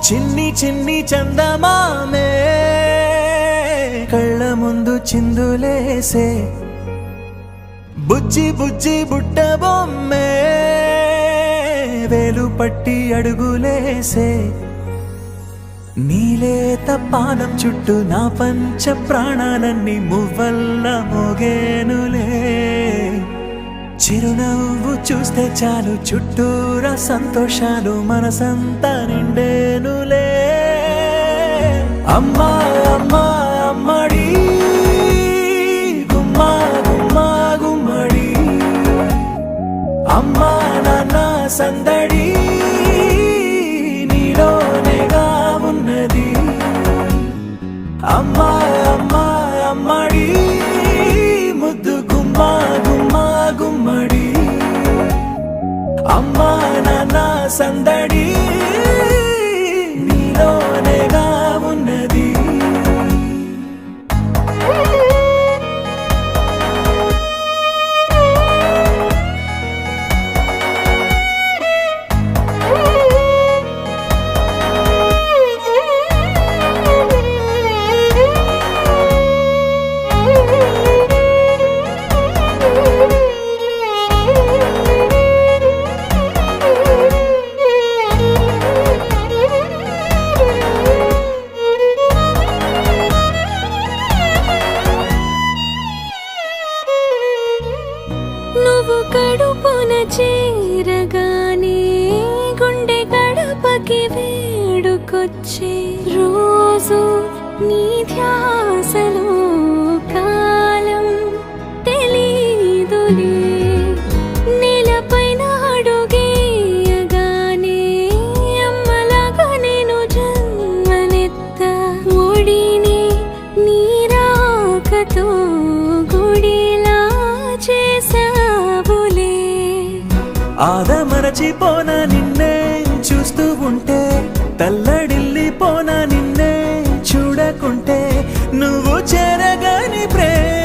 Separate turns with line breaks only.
చిన్ని చిన్ని చందమామే కళ్ళ ముందు చిందులేసే బుజ్జి బుజ్జి బుట్ట బొమ్మే వేలు పట్టి అడుగులేసే నీలేత పానం చుట్టూ నా పంచ ప్రాణాలన్నీ మువ్వల్ల మోగేనులే చిరునవ్వు చూస్తే చాలు చుట్టూరా సంతోషాలు మనసంతా నిండేనులే అమ్మా అమ్మా అమ్మడి గుమ్మా గుమ్మా గుమ్మడి అమ్మా నాన్న సందడి నీలోనేగా ఉన్నది అమ్మా అమ్మా అమ్మడి ముద్దు గుమ్మా గుమ్మా గుమ్మడి అమ్మా నాన్న సందడి నీలోనేగా ఉన్నది
నువ్వు కడుపున చేరగానే గుండె గడపకి వేడుకొచ్చే రోజు నీ ధ్యాసలో కాలం తెలీదులే నేలపైన అడుగేయగానే అమ్మలాగా నేను జన్మనెత్త ఒడిని నీ రాకతో గుడిలా చేసావులే
ఆదమరచిపోనా నిన్నే చూస్తూ ఉంటే తల్లడిల్లిపోనా నిన్నే చూడకుంటే నువ్వు చెరగని ప్రేమ